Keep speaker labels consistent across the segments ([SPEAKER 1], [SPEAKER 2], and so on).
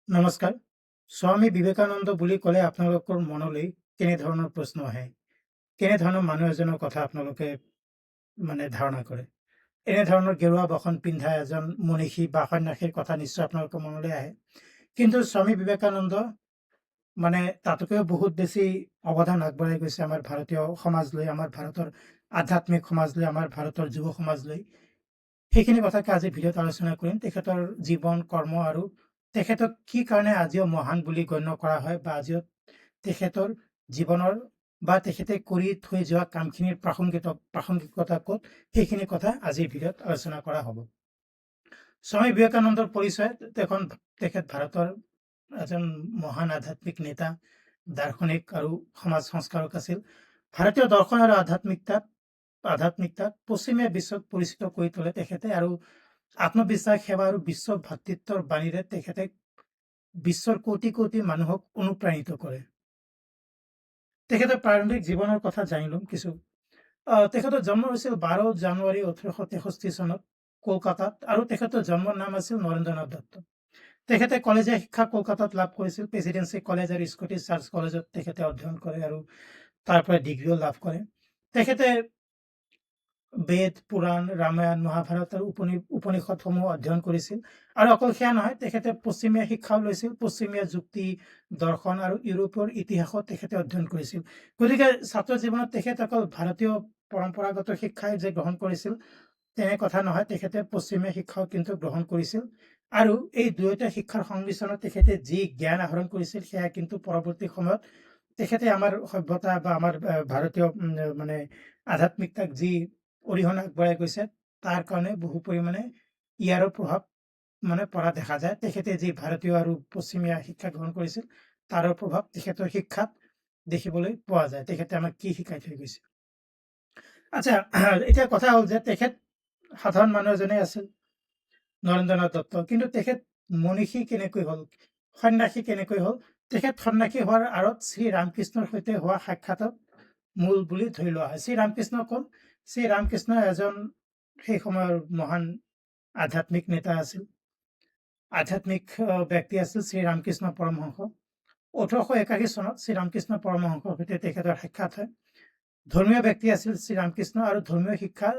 [SPEAKER 1] নমস্কাৰ। স্বামী বিবেকানন্দ বুলি ক'লে আপোনালোকৰ মনলৈ কেনেধৰণৰ প্ৰশ্ন আহে? কেনেধৰণৰ মানুহ এজনৰ কথা আপোনালোকে ধাৰণা কৰে? এনেধৰণৰ গেৰুৱা বসন পিন্ধা এজন মনীষী বা সন্যাসীৰ কথা নিশ্চয় আপোনালোকৰ মনলৈ আহে। কিন্তু স্বামী বিবেকানন্দ তাতোকৈও বহুত বেছি অৱদান আগবঢ়াই গৈছে আমাৰ ভাৰতীয় সমাজলৈ, আমাৰ ভাৰতৰ আধ্যাত্মিক সমাজলৈ, আমাৰ ভাৰতৰ যুৱ সমাজলৈ। সেইখিনি কথাকে আজি ভিডিঅ'ত আলোচনা কৰিম। তেখেতৰ জীৱন, কৰ্ম আৰু তেখেতক কি কাৰণে আজিও মহান বুলি গণ্য কৰা হয় বা আজিও তেখেতৰ জীৱনৰ বা তেখেতে কৰি থৈ যোৱা কামখিনিৰ প্ৰাসংগিকতা ক'ত, সেইখিনি কথা আজিৰ ভিডিঅ'ত আলোচনা কৰা হ'ব। স্বামী বিবেকানন্দৰ পৰিচয়, তেখেত ভাৰতৰ এজন মহান আধ্যাত্মিক নেতা, দাৰ্শনিক আৰু সমাজ সংস্কাৰক আছিল। ভাৰতীয় দৰ্শন আৰু আধ্যাত্মিকতাক পশ্চিমীয়া বিশ্বত পৰিচিত কৰি তোলে তেখেতে, আৰু আত্মবিশ্বাস, সেৱা আৰু বিশ্ব ভাতৃত্বৰ বাণীৰে তেখেতে বিশ্বৰ কোটি কোটি মানুহক অনুপ্ৰাণিত কৰে। তেখেতৰ প্ৰাৰম্ভিক জীৱনৰ কথা জানি লম কিছু। তেখেতৰ জন্ম হৈছিল 12 জানুৱাৰী 1863 চনত কলকাতাত, আৰু তেখেতৰ জন্মৰ নাম আছিল নৰেন্দ্ৰনাথ দত্ত। তেখেতে কলেজীয়া শিক্ষা কলকাতাত লাভ কৰিছিল। প্ৰেচিডেন্সি কলেজ আৰু স্কটিছ চাৰ্চ কলেজত তেখেতে অধ্যয়ন কৰে আৰু তাৰ পৰা ডিগ্ৰীও লাভ কৰে। তেখেতে বেদ, পুৰাণ, ৰামায়ণ, মহাভাৰত আৰু উপনিষদসমূহ অধ্যয়ন কৰিছিল। আৰু অকল সেয়া নহয়, তেখেতে পশ্চিমীয়া শিক্ষাও লৈছিল। পশ্চিমীয়া যুক্তি, দৰ্শন আৰু ইউৰোপৰ ইতিহাসত তেখেতে অধ্যয়ন কৰিছিল। গতিকে ছাত্ৰ জীৱনত তেখেত অকল ভাৰতীয় পৰম্পৰাগত শিক্ষাই যে গ্ৰহণ কৰিছিল তেনে কথা নহয়, তেখেতে পশ্চিমীয়া শিক্ষাও কিন্তু গ্ৰহণ কৰিছিল। আৰু এই দুয়োটা শিক্ষাৰ সংমিশ্ৰণত তেখেতে যি জ্ঞান আহৰণ কৰিছিল সেয়া কিন্তু পৰৱৰ্তী সময়ত তেখেতে আমাৰ সভ্যতা বা আমাৰ ভাৰতীয় আধ্যাত্মিকতাক যি অৰিহণা আগবঢ়াই গৈছে, তাৰ কাৰণে বহু পৰিমাণে ইয়াৰো প্ৰভাৱ পৰা দেখা যায়। তেখেতে যি ভাৰতীয় আৰু পশ্চিমীয়া শিক্ষা গ্ৰহণ কৰিছিল তাৰো প্ৰভাৱ তেখেতৰ শিক্ষাত দেখিবলৈ পোৱা যায়। তেখেতে আমাক কি শিকাই থৈ গৈছে। আচ্ছা, এতিয়া কথা হ'ল যে তেখেত সাধাৰণ মানুহ এজনেই আছিল, নৰেন্দ্ৰনাথ দত্ত। কিন্তু তেখেত মনীষী কেনেকৈ হ'ল, সন্যাসী কেনেকৈ হ'ল? তেখেত সন্যাসী হোৱাৰ আঁৰত শ্ৰীৰামকৃষ্ণৰ সৈতে হোৱা সাক্ষাতক মূল বুলি ধৰি লোৱা হয়। শ্ৰীৰামকৃষ্ণ কোন? শ্ৰীৰামকৃষ্ণ এজন সেই সময়ৰ মহান আধ্যাত্মিক নেতা আছিল, আধ্যাত্মিক ব্যক্তি আছিল শ্ৰীৰামকৃষ্ণ পৰমহংস। 1881 চনত শ্ৰীৰামকৃষ্ণ পৰমহংসৰ সৈতে তেখেতৰ সাক্ষাৎ হয়। ধৰ্মীয় ব্যক্তি আছিল শ্ৰীৰামকৃষ্ণ, আৰু ধৰ্মীয় শিক্ষা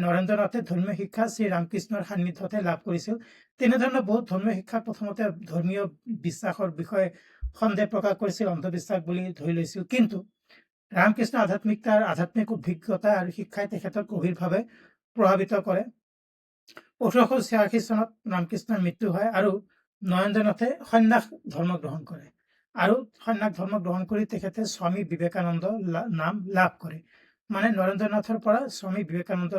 [SPEAKER 1] নৰেন্দ্ৰনাথে ধৰ্মীয় শিক্ষা শ্ৰীৰামকৃষ্ণৰ সান্নিধ্যতে লাভ কৰিছিল। তেনেধৰণৰ বহুত ধৰ্মীয় শিক্ষা প্ৰথমতে ধৰ্মীয় বিশ্বাসৰ বিষয়ে সন্দেহ প্ৰকাশ কৰিছিল, অন্ধবিশ্বাস বুলি ধৰি লৈছিল। কিন্তু ৰামকৃষ্ণ আধ্যাত্মিক অভিজ্ঞতা আৰু শিক্ষাই তেখেতক গভীৰভাৱে প্ৰভাৱিত কৰে। 1886 চনত ৰামকৃষ্ণৰ মৃত্যু হয়, আৰু নৰেন্দ্ৰনাথে সন্যাস ধৰ্ম গ্ৰহণ কৰে, আৰু সন্যাস ধৰ্ম গ্ৰহণ কৰি তেখেতে স্বামী বিবেকানন্দ নাম লাভ কৰে। নৰেন্দ্ৰনাথৰ পৰা স্বামী বিবেকানন্দ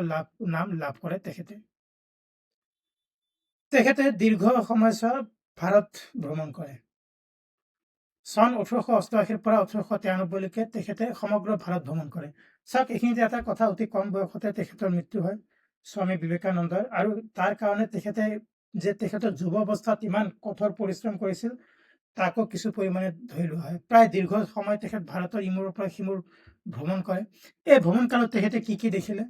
[SPEAKER 1] নাম লাভ কৰে তেখেতে। তেখেতে দীৰ্ঘ সময়ছোৱা ভাৰত ভ্ৰমণ কৰে। চন 1888 পৰা 1893লৈকে তেখেতে সমগ্ৰ ভাৰত ভ্ৰমণ কৰে। চাওক, এইখিনিতে এটা কথা, অতি কম বয়সতে তেখেতৰ মৃত্যু হয় স্বামী বিবেকানন্দৰ, আৰু তাৰ কাৰণে তেখেতৰ যুৱ অৱস্থাত ইমান কঠোৰ পৰিশ্ৰম কৰিছিল তাকো কিছু পৰিমাণে ধৰি লোৱা হয়। প্ৰায় দীৰ্ঘ সময় তেখেত ভাৰতৰ ইমূৰৰ পৰা সিমূৰ ভ্ৰমণ কৰে। এই ভ্ৰমণ কালত তেখেতে কি কি দেখিলে?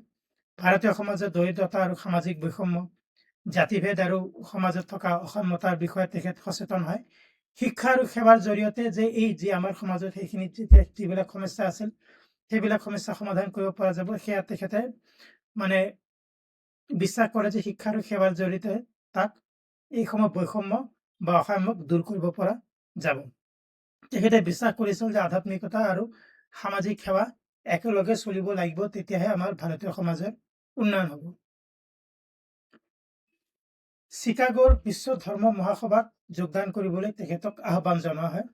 [SPEAKER 1] ভাৰতীয় সমাজৰ দৰিদ্ৰতা আৰু সামাজিক বৈষম্য, জাতিভেদ আৰু সমাজত থকা অসমতাৰ বিষয়ে তেখেত সচেতন হয়। শিক্ষা আৰু সেৱাৰ জৰিয়তে যে আমাৰ সমাজত সেইখিনি যিবিলাক সমস্যা আছিল সেইবিলাক সমস্যা সমাধান কৰিব পৰা যাব, সেয়া তেখেতে বিশ্বাস কৰে যে শিক্ষা আৰু সেৱাৰ জৰিয়তে তাক এইসমূহ বৈষম্য বা অসাম্যক দূৰ কৰিব পৰা যাব। তেখেতে বিশ্বাস কৰিছিল যে আধ্যাত্মিকতা আৰু সামাজিক সেৱা একেলগে চলিব লাগিব, তেতিয়াহে আমাৰ ভাৰতীয় সমাজৰ উন্নয়ন হ'ব। চিকাগোৰ বিশ্ব ধৰ্ম মহাসভাত যোগদান কৰিবলৈ তেখেতক আহ্বান জনোৱা হয়।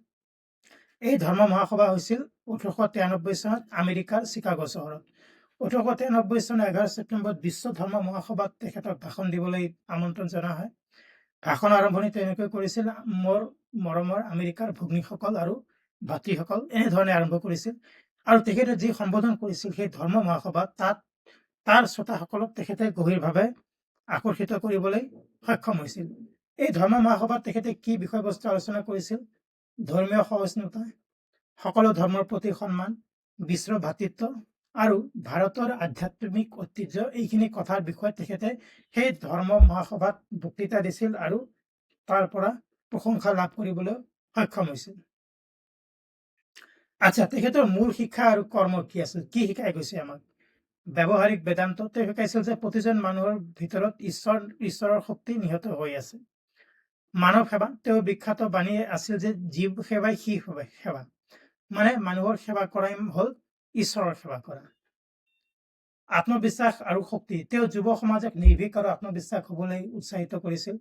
[SPEAKER 1] এই ধৰ্ম মহাসভা হৈছিল 1893 চনত আমেৰিকাৰ চিকাগো চহৰত। 1893 চনৰ 11 ছেপ্টেম্বৰত বিশ্ব ধৰ্ম মহাসভাত তেখেতক ভাষণ দিবলৈ আমন্ত্ৰণ জনোৱা হয়। ভাষণ আৰম্ভণি তেনেকৈ কৰিছিল, মোৰ মৰমৰ আমেৰিকাৰ ভগ্নীসকল আৰু ভাতৃসকল, এনেধৰণে আৰম্ভ কৰিছিল। আৰু তেখেতে যি সম্বোধন কৰিছিল সেই ধৰ্ম মহাসভাত, তাৰ শ্ৰোতাসকলক তেখেতে গভীৰভাৱে আকৰ্ষিত কৰিবলৈ সক্ষম হৈছিল। এই ধৰ্ম মহাসভাত তেখেতে কি বিষয়বস্তু আলোচনা কৰিছিল? ধৰ্মীয় সহিষ্ণুতা, সকলো ধৰ্মৰ প্ৰতি সন্মান, বিশ্ব ভাতৃত্ব আৰু ভাৰতৰ আধ্যাত্মিক ঐতিহ্য, এইখিনি কথাৰ বিষয়ে তেখেতে সেই ধৰ্ম মহাসভাত বক্তৃতা দিছিল, আৰু তাৰ পৰা প্ৰশংসা লাভ কৰিবলৈ সক্ষম হৈছিল। আচ্ছা, তেখেতৰ মূল শিক্ষা আৰু কৰ্ম কি আছিল? কি শিকাই গৈছে আমাক? ব্যৱহাৰিক বেদান্ত তেওঁ শিকাইছিল যে প্ৰতিজন মানুহৰ ভিতৰত ঈশ্বৰৰ শক্তি নিহিত হৈ আছে। মানৱ সেৱা তেওঁৰ বিখ্যাত বাণী আছিল যে জীৱ সেৱাই সি সেৱা, মানে মানুহৰ সেৱা কৰাই হ'ল ঈশ্বৰৰ সেৱা কৰা। আত্মবিশ্বাস আৰু শক্তি তেওঁ যুৱ সমাজক নিৰ্ভীক আৰু আত্মবিশ্বাস হ'বলৈ উৎসাহিত কৰিছিল।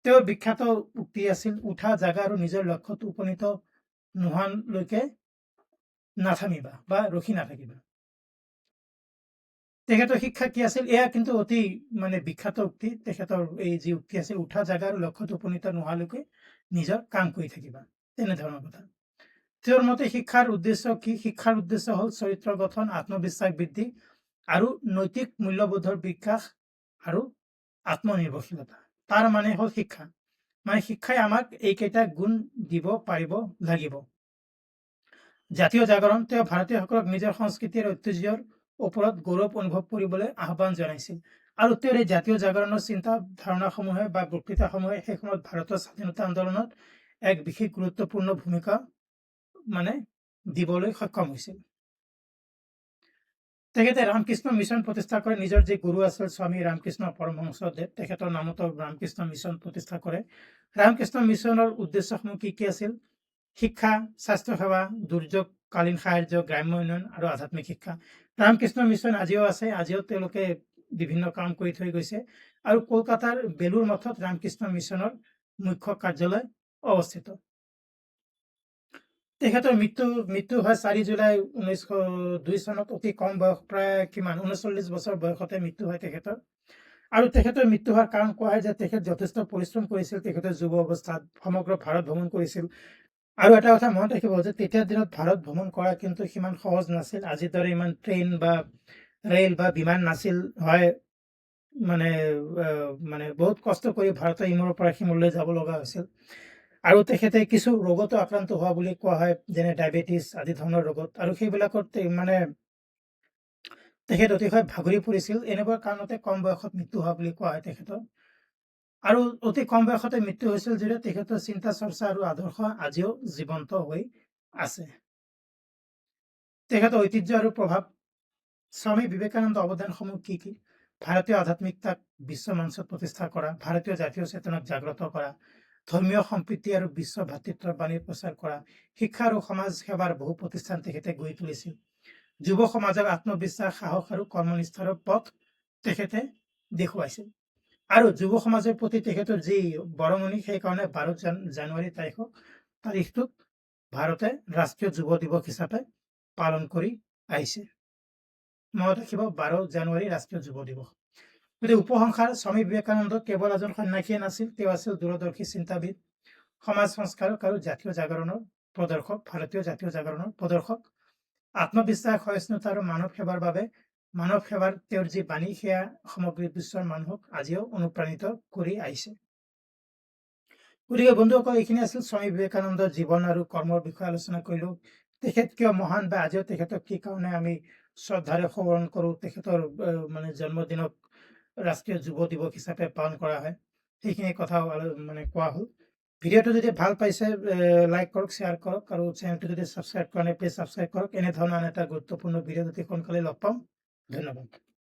[SPEAKER 1] তেওঁৰ বিখ্যাত উক্তি আছিল, উঠা জাগা আৰু নিজৰ লক্ষ্যত উপনীত নোহোৱালৈকে নাথামিবা বা ৰখি নাথাকিবা। তেখেতৰ শিক্ষা কি আছিল? এয়া কিন্তু অতি বিখ্যাত উক্তি। তেখেতৰ এই যি উক্তি আছিল, উঠা জাগা আৰু লক্ষ্যত উপনীত নোহোৱালৈকে নিজৰ কাম কৰি থাকিবা, তেনেধৰণৰ কথা। তেওঁৰ মতে শিক্ষাৰ উদ্দেশ্য কি? শিক্ষাৰ উদ্দেশ্য হ'ল চৰিত্ৰ গঠন, আত্মবিশ্বাস বৃদ্ধি আৰু নৈতিক মূল্যবোধৰ বিকাশ আৰু আত্মনিৰ্ভৰশীলতা। তাৰ মানে হ'ল শিক্ষা। শিক্ষাই আমাক এইকেইটা গুণ দিব পাৰিব লাগিব। জাতীয় জাগৰণ তেওঁ ভাৰতীয়সকলক নিজৰ সংস্কৃতি আৰু ঐতিহ্যৰ ওপৰত গৌৰৱ অনুভৱ কৰিবলৈ আহ্বান জনাইছিল। আৰু তেওঁৰ এই জাতীয় জাগৰণৰ চিন্তা ধাৰণাসমূহে বা বক্তৃতাসমূহে সেই সময়ত ভাৰতৰ স্বাধীনতা আন্দোলনত এক বিশেষ গুৰুত্বপূৰ্ণ ভূমিকা দিবলৈ সক্ষম হৈছিল। তেখেতে ৰামকৃষ্ণ মিছন প্ৰতিষ্ঠা কৰে। নিজৰ যি গুৰু আছিল স্বামী ৰামকৃষ্ণ পৰমহংসদেৱ, তেখেতৰ নামতো ৰামকৃষ্ণ মিছন প্ৰতিষ্ঠা কৰে। ৰামকৃষ্ণ মিছনৰ উদ্দেশ্যসমূহ কি কি আছিল? শিক্ষা, স্বাস্থ্যসেৱা, দুৰ্যোগকালীন সাহায্য, গ্ৰাম্য উন্নয়ন আৰু আধ্যাত্মিক শিক্ষা। ৰামকৃষ্ণ মিছন আজিও আছে, আজিও তেওঁলোকে বিভিন্ন কাম কৰি থৈ গৈছে। আৰু কলকাতাৰ বেলুৰ মঠত ৰামকৃষ্ণ মিছনৰ মুখ্য কাৰ্যালয় অৱস্থিত। তেখেতৰ মৃত্যু হয় 4 জুলাই 1902 চনত। অতি কম বয়স, প্ৰায় 39 বছৰ বয়সতে মৃত্যু হয় তেখেতৰ। আৰু তেখেতৰ মৃত্যু হোৱাৰ কাৰণ কোৱা হয় যে তেখেত যথেষ্ট পৰিশ্ৰম কৰিছিল। তেখেতৰ যুৱ অৱস্থাত সমগ্ৰ ভাৰত ভ্ৰমণ কৰিছিল। আৰু এটা কথা মনত ৰাখিব যে তেতিয়াৰ দিনত ভাৰত ভ্ৰমণ কৰা কিন্তু সিমান সহজ নাছিল। আজিৰ দৰে ইমান ট্ৰেইন বা ৰেল বা বিমান নাছিল। হয় বহুত কষ্ট কৰি ভাৰতৰ ইমূৰৰ পৰা সিমূৰলৈ যাব লগা হৈছিল। আৰু তেখেতে কিছু ৰোগতো আক্ৰান্ত হোৱা বুলি কোৱা হয়, যেনে ডায়েবেটিছ আদি ধৰণৰ ৰোগত। আৰু সেইবিলাকত তেখেত অতিশয় ভাগৰি পৰিছিল। এনেকুৱা কাৰণতে কম বয়সত মৃত্যু হোৱা বুলি কোৱা হয় তেখেতৰ। আৰু অতি কম বয়সতে মৃত্যু হৈছিল যদিও তেখেতৰ চিন্তা চৰ্চা আৰু আদৰ্শ আজিও জীৱন্ত হৈ আছে। তেখেতৰ ঐতিহ্য আৰু প্ৰভাৱ। স্বামী বিবেকানন্দ অৱদানসমূহ কি কি? ভাৰতীয় আধ্যাত্মিকতাক বিশ্ব মঞ্চত প্ৰতিষ্ঠা কৰা, ভাৰতীয় জাতীয় চেতনাক জাগ্ৰত কৰা, ধৰ্মীয় সম্প্ৰীতি আৰু বিশ্ব ভাতৃত্বৰ বাণী প্ৰচাৰ কৰা, শিক্ষা আৰু সমাজ সেৱাৰ বহু প্ৰতিষ্ঠান তেখেতে গঢ়ি তুলিছিল। যুৱ সমাজক আত্মবিশ্বাস, সাহস আৰু কৰ্মনিষ্ঠাৰ পথ তেখেতে দেখুৱাইছিল। আৰু যুৱ সমাজৰ প্ৰতি তেখেতৰ যি বৰঙণি, সেইকাৰণে 12 জানুৱাৰী তাৰিখটোক ভাৰতে ৰাষ্ট্ৰীয় যুৱ দিৱস হিচাপে পালন কৰি আহিছে। মনত ৰাখিব, 12 জানুৱাৰী ৰাষ্ট্ৰীয় যুৱ দিৱস। গতিকে উপসংহাৰ, স্বামী বিবেকানন্দ কেৱল এজন সন্যাসীয়ে নাছিল, তেওঁ আছিল দূৰদৰ্শী চিন্তাবিদ, সমাজ সংস্কাৰক আৰু জাতীয় জাগৰণৰ প্ৰদৰ্শক, ভাৰতীয় জাতীয় জাগৰণৰ প্ৰদৰ্শক। আত্মবিশ্বাস, সহিষ্ণুতা আৰু মানৱ সেৱাৰ বাবে মানৱ সেৱাৰ তেওঁৰ যি বাণী, সেয়া সমগ্ৰ বিশ্বৰ মানুহক আজিও অনুপ্ৰাণিত কৰি আহিছে। গতিকে বন্ধুসকল, এইখিনি আছিল স্বামী বিবেকানন্দৰ জীৱন আৰু কৰ্মৰ বিষয়ে আলোচনা কৰিলো। তেখেত কিয় মহান বা আজিও তেখেতক কি কাৰণে আমি শ্ৰদ্ধাৰে স্মৰণ কৰো, তেখেতৰ জন্মদিনক ৰাষ্ট্ৰীয় যুৱ দিৱস হিচাপে পালন কৰা হয়, সেইখিনি কথা কোৱা হ'ল। ভিডিঅ'টো যদি ভাল পাইছে লাইক কৰক, শ্বেয়াৰ কৰক, আৰু চেনেলটো যদি ছাবস্ক্ৰাইব কৰা নাই প্লিজ ছাবস্ক্ৰাইব কৰক। এনেধৰণৰ এটা গুৰুত্বপূৰ্ণ ভিডিঅ' অতি সোনকালে লগ পাম। ধন্যবাদ।